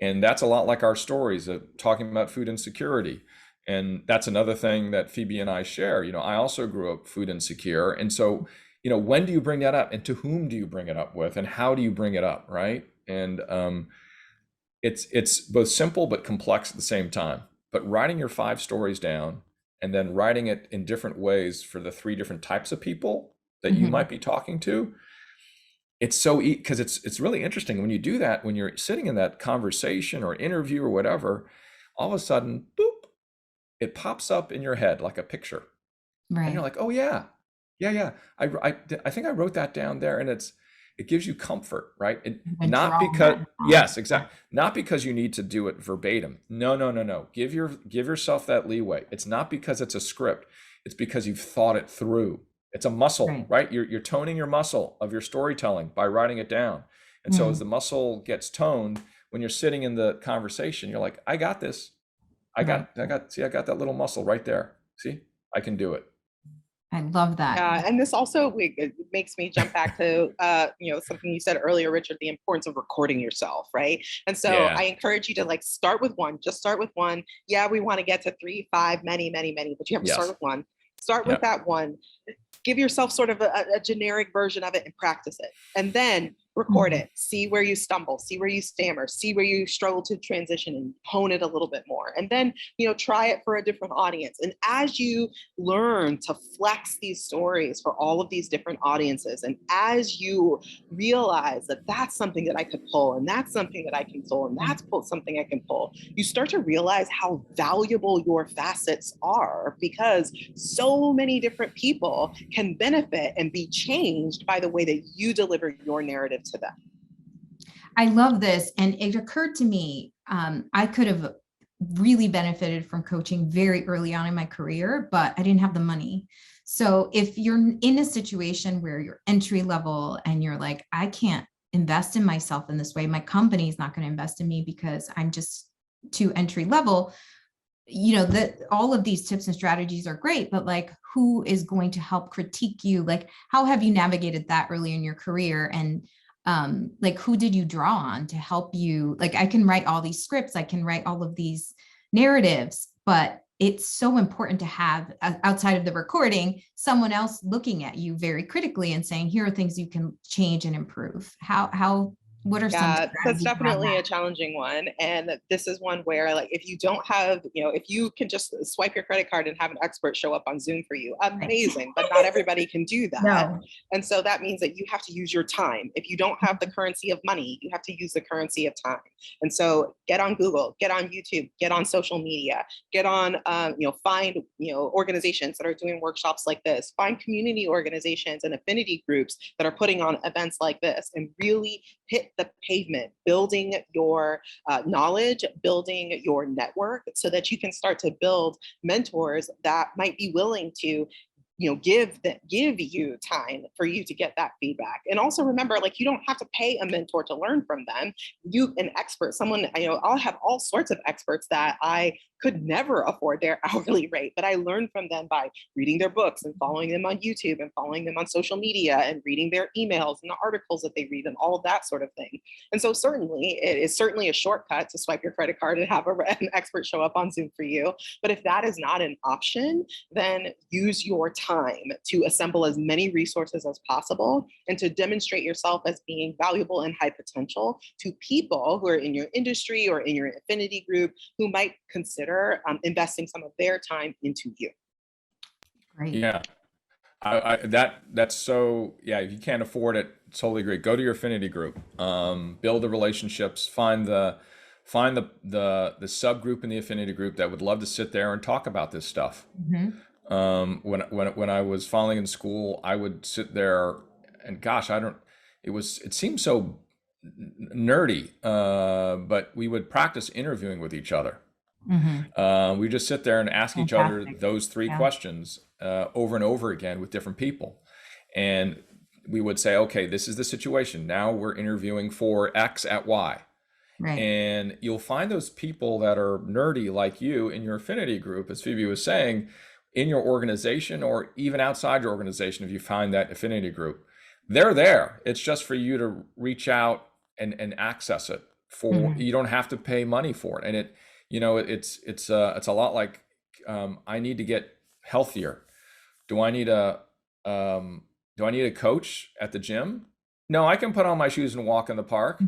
And that's a lot like our stories of talking about food insecurity. And that's another thing that Phoebe and I share. I also grew up food insecure. And so, when do you bring that up, and to whom do you bring it up with, and how do you bring it up, right? And it's both simple but complex at the same time. But writing your 5 stories down and then writing it in different ways for the 3 different types of people that you might be talking to, it's so because it's really interesting when you do that, when you're sitting in that conversation or interview or whatever, all of a sudden, boop, it pops up in your head like a picture. Right. And you're like, oh yeah. I think I wrote that down there, and it gives you comfort, right? Not because, yes, exactly. Not because you need to do it verbatim. No. Give yourself that leeway. It's not because it's a script. It's because you've thought it through. It's a muscle, right? You're toning your muscle of your storytelling by writing it down. And so as the muscle gets toned, when you're sitting in the conversation, you're like, I got this. I got that little muscle right there. See, I can do it. I love that. And this also it makes me jump back to something you said earlier, Richard, the importance of recording yourself, right? And so I encourage you to start with one. Just start with one. Yeah, we want to get to 3, 5, many, but you have to start with one. Start with that one. Give yourself sort of a generic version of it and practice it. And then record it, see where you stumble, see where you stammer, see where you struggle to transition, and hone it a little bit more. And then, try it for a different audience. And as you learn to flex these stories for all of these different audiences, and as you realize that that's something that I could pull, and that's something that I can pull, and that's something I can pull, you start to realize how valuable your facets are, because so many different people can benefit and be changed by the way that you deliver your narrative to them. I love this. And it occurred to me, I could have really benefited from coaching very early on in my career, but I didn't have the money. So if you're in a situation where you're entry level and you're like, I can't invest in myself in this way, my company is not going to invest in me because I'm just too entry level, that all of these tips and strategies are great, but like, who is going to help critique you? Like, how have you navigated that early in your career? And like, who did you draw on to help you? Like, I can write all these scripts, I can write all of these narratives, but it's so important to have, outside of the recording, someone else looking at you very critically and saying, here are things you can change and improve. What are some strategies that's definitely around a challenging one. And this is one where, like, if you don't have, if you can just swipe your credit card and have an expert show up on Zoom for you, amazing, but not everybody can do that. No. And so that means that you have to use your time. If you don't have the currency of money, you have to use the currency of time. And so get on Google, get on YouTube, get on social media, get on, find, organizations that are doing workshops like this, find community organizations and affinity groups that are putting on events like this, and really hit the pavement, building your knowledge, building your network, so that you can start to build mentors that might be willing to give you time for you to get that feedback. And also remember, like, you don't have to pay a mentor to learn from them. An expert, someone, I'll have all sorts of experts that I could never afford their hourly rate, but I learned from them by reading their books and following them on YouTube and following them on social media and reading their emails and the articles that they read and all of that sort of thing. And so certainly it is certainly a shortcut to swipe your credit card and have an expert show up on Zoom for you. But if that is not an option, then use your time to assemble as many resources as possible and to demonstrate yourself as being valuable and high potential to people who are in your industry or in your affinity group who might consider investing some of their time into you. Great. Yeah. That's so, yeah, if you can't afford it, totally agree. Go to your affinity group, build the relationships, find the subgroup in the affinity group that would love to sit there and talk about this stuff. Mm-hmm. When I was filing in school, I would sit there and gosh, it seemed so nerdy, but we would practice interviewing with each other. Mm-hmm. We just sit there and ask each other those three questions over and over again with different people. And we would say, okay, this is the situation. Now we're interviewing for X at Y. Right. And you'll find those people that are nerdy like you in your affinity group, as Phoebe was saying, in your organization or even outside your organization. If you find that affinity group, they're there. It's just for you to reach out and access it. You don't have to pay money for it. And it's a lot like, I need to get healthier. Do I need a coach at the gym? No, I can put on my shoes and walk in the park,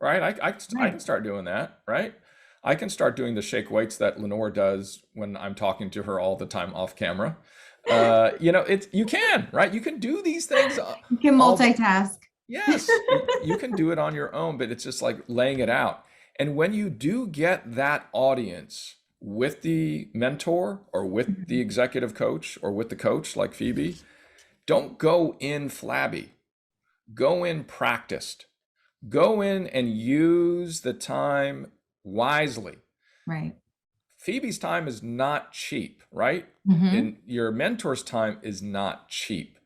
right? I can start doing that, right? I can start doing the shake weights that Lenore does when I'm talking to her all the time off camera. You can, right? You can do these things. You can multitask. Yes, you can do it on your own, but it's just like laying it out. And when you do get that audience with the mentor or with the executive coach or with the coach like Phoebe, don't go in flabby. Go in practiced. Go in and use the time wisely. Right. Phoebe's time is not cheap, right? And your mentor's time is not cheap.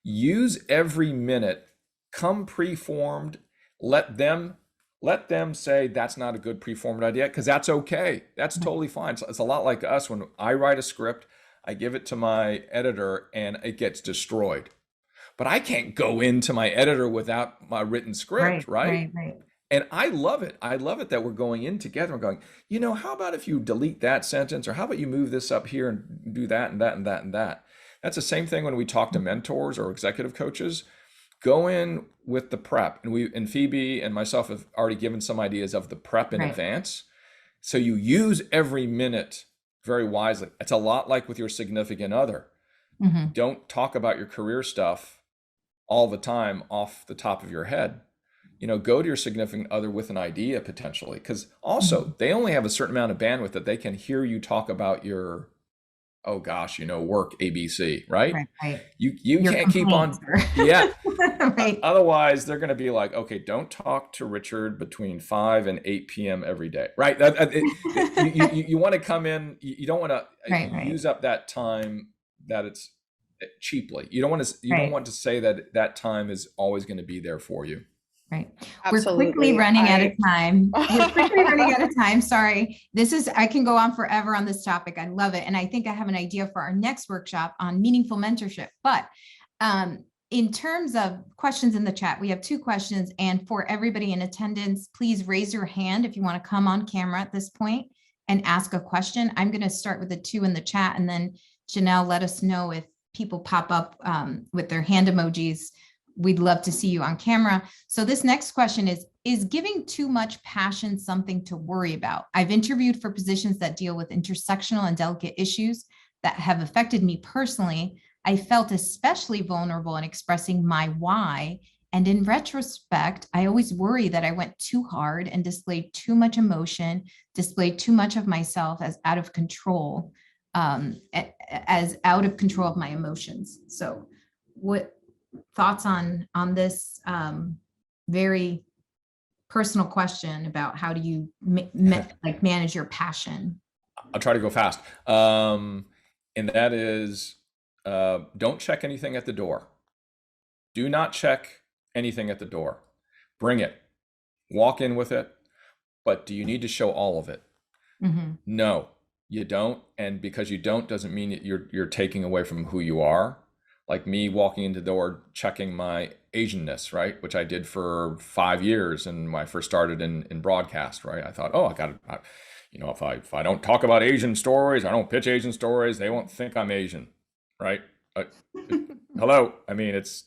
Use every minute. Come preformed. Let them say that's not a good preformed idea, because that's okay. That's totally fine. So it's a lot like us. When I write a script, I give it to my editor and it gets destroyed. But I can't go into my editor without my written script, right? And I love it. I love it that we're going in together and going, how about if you delete that sentence, or how about you move this up here and do that and that and that and that. That's the same thing when we talk to mentors or executive coaches. go in with the prep. And Phoebe and myself have already given some ideas of the prep in Right. advance. So you use every minute very wisely. It's a lot like with your significant other. Mhm. Don't talk about your career stuff all the time off the top of your head. Go to your significant other with an idea potentially, because also they only have a certain amount of bandwidth that they can hear you talk about your, oh gosh, work ABC, right? Right. You Your can't keep complaints on, or- yeah. Right. Otherwise, they're going to be like, okay, don't talk to Richard between 5 and 8 p.m. every day, right? You want to come in, you don't want to Right. use up that time that it's cheaply. You don't Right. want to say that that time is always going to be there for you. Right. Absolutely. We're quickly running out of time. We're quickly running out of time. Sorry. I can go on forever on this topic. I love it. And I think I have an idea for our next workshop on meaningful mentorship. But in terms of questions in the chat, we have 2 questions. And for everybody in attendance, please raise your hand if you want to come on camera at this point and ask a question. I'm going to start with the 2 in the chat, and then Janelle, let us know if people pop up with their hand emojis. We'd love to see you on camera. So this next question is giving too much passion something to worry about? I've interviewed for positions that deal with intersectional and delicate issues that have affected me personally. I felt especially vulnerable in expressing my why. And in retrospect, I always worry that I went too hard and displayed too much emotion, displayed too much of myself as out of control, as out of control of my emotions. So what thoughts on this very personal question about how do you manage your passion? I'll try to go fast. And that is, don't check anything at the door. Do not check anything at the door. Bring it. Walk in with it. But do you need to show all of it? Mm-hmm. No, you don't. And because you don't doesn't mean that you're taking away from who you are. Like me walking into the door, checking my Asianness, right? Which I did for 5 years. And when I first started in broadcast, right? I thought, oh, if I don't talk about Asian stories, I don't pitch Asian stories, they won't think I'm Asian, right? Hello. I mean, it's,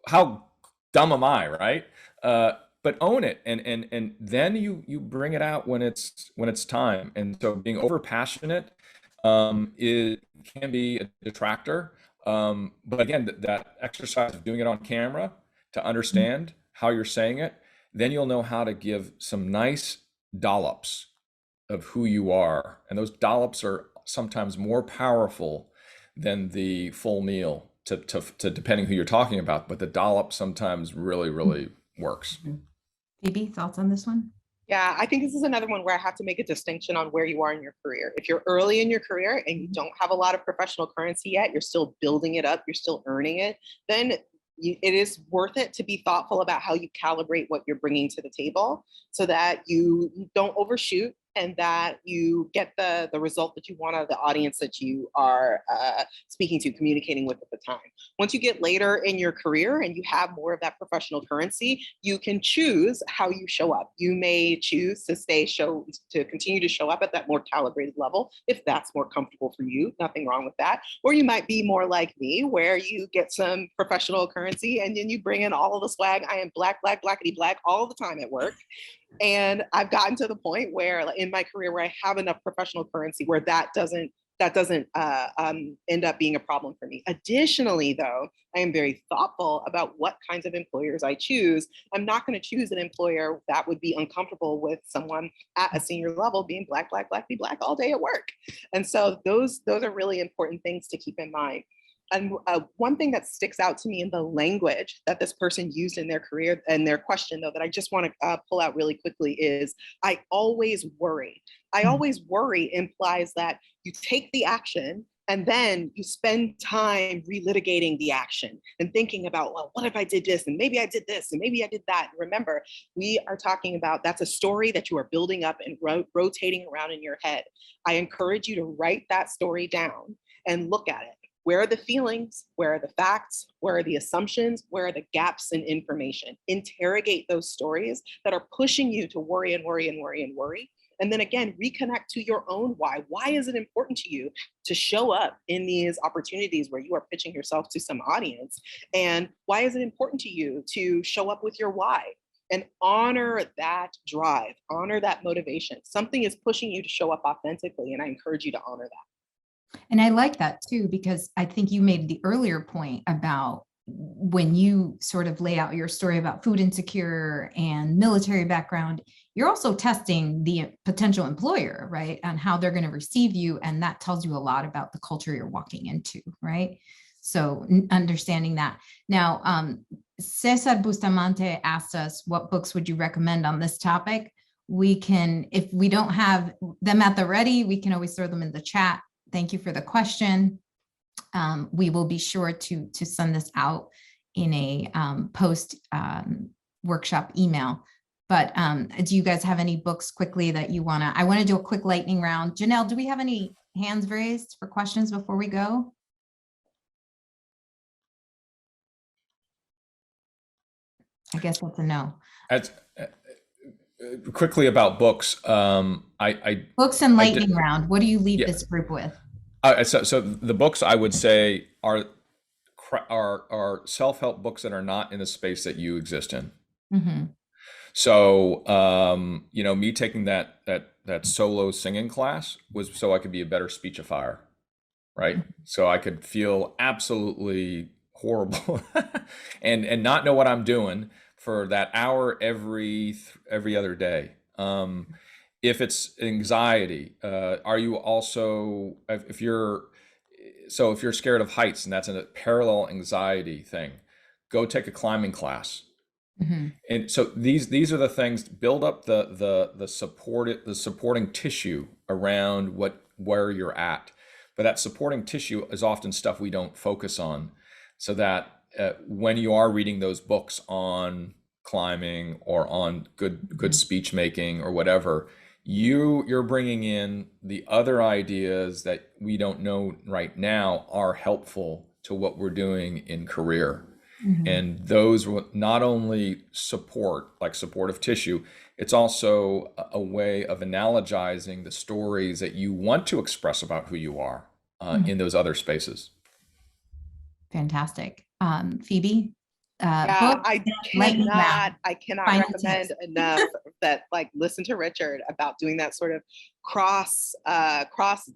how dumb am I, right? But own it, and then you bring it out when it's time. And so being over passionate it can be a detractor. But again, that exercise of doing it on camera to understand how you're saying it, then you'll know how to give some nice dollops of who you are. And those dollops are sometimes more powerful than the full meal to depending who you're talking about. But the dollop sometimes really works. Phoebe, thoughts on this one? Yeah, I think this is another one where I have to make a distinction on where you are in your career. If you're early in your career and you don't have a lot of professional currency yet, you're still building it up, you're still earning it, then it is worth it to be thoughtful about how you calibrate what you're bringing to the table so that you don't overshoot and that you get the result that you want out of the audience that you are speaking to, communicating with at the time. Once you get later in your career and you have more of that professional currency, you can choose how you show up. You may choose to continue to show up at that more calibrated level if that's more comfortable for you. Nothing wrong with that. Or you might be more like me, where you get some professional currency and then you bring in all of the swag. I am black, blackity black all the time at work. And I've gotten to the point where in my career where I have enough professional currency where that doesn't end up being a problem for me. Additionally, though, I am very thoughtful about what kinds of employers I choose. I'm not going to choose an employer that would be uncomfortable with someone at a senior level being black all day at work. And so those are really important things to keep in mind. And one thing that sticks out to me in the language that this person used in their career and their question, though, that I just want to pull out really quickly is, I always worry. I always worry implies that you take the action and then you spend time relitigating the action and thinking about, well, what if I did this? And maybe I did this and maybe I did that. And remember, we are talking about that's a story that you are building up and rotating around in your head. I encourage you to write that story down and look at it. Where are the feelings? Where are the facts? Where are the assumptions? Where are the gaps in information? Interrogate those stories that are pushing you to worry and worry and worry and worry, And then again, reconnect to your own why. Why is it important to you to show up in these opportunities where you are pitching yourself to some audience? And why is it important to you to show up with your why? And honor that drive, honor that motivation. Something is pushing you to show up authentically, and I encourage you to honor that. And I like that too, because I think you made the earlier point about when you sort of lay out your story about food insecure and military background, you're also testing the potential employer, right? And how they're going to receive you. And that tells you a lot about the culture you're walking into, right? So understanding that. Now, Cesar Bustamante asked us, what books would you recommend on this topic? We can, if we don't have them at the ready, we can always throw them in the chat. Thank you for the question. We will be sure to send this out in a post workshop email. But do you guys have any books quickly that you I want to do a quick lightning round. Janelle, do we have any hands raised for questions before we go? I guess that's a no. Quickly about books. Books and lightning round. What do you leave this group with? So the books I would say are self-help books that are not in the space that you exist in. Mm-hmm. So me taking that solo singing class was so I could be a better speechifier, right? Mm-hmm. So I could feel absolutely horrible and not know what I'm doing for that hour every other day. If it's anxiety, are you also, if you're scared of heights and that's a parallel anxiety thing, go take a climbing class. Mm-hmm. And so these are the things, build up the supporting tissue around where you're at. But that supporting tissue is often stuff we don't focus on, so that when you are reading those books on climbing or on good speech making or whatever, you're bringing in the other ideas that we don't know right now are helpful to what we're doing in career. Mm-hmm. And those will not only support, like supportive tissue, it's also a way of analogizing the stories that you want to express about who you are in those other spaces. Fantastic. Phoebe? Yeah, I cannot recommend enough that listen to Richard about doing that sort of cross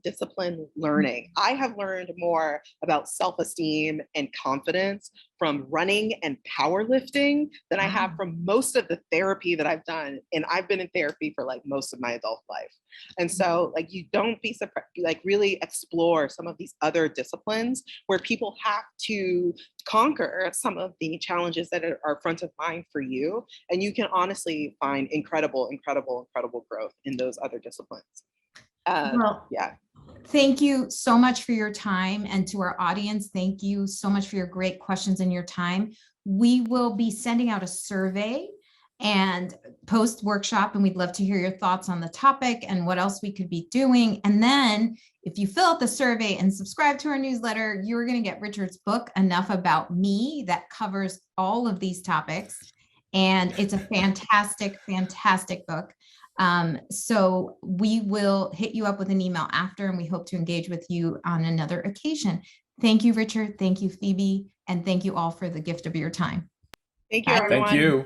discipline learning. I have learned more about self-esteem and confidence from running and powerlifting than I have from most of the therapy that I've done. And I've been in therapy for most of my adult life. And so you don't be surprised, really explore some of these other disciplines where people have to conquer some of the challenges that are front of mind for you. And you can honestly find incredible growth in those other disciplines. Yeah. Thank you so much for your time, and to our audience, thank you so much for your great questions and your time. We will be sending out a survey and post workshop, and we'd love to hear your thoughts on the topic and what else we could be doing. And then if you fill out the survey and subscribe to our newsletter, you're going to get Richard's book, Enough About Me, that covers all of these topics. And it's a fantastic book. So we will hit you up with an email after, and we hope to engage with you on another occasion. Thank you, Richard. Thank you, Phoebe. And thank you all for the gift of your time. Thank you, everyone. Thank you.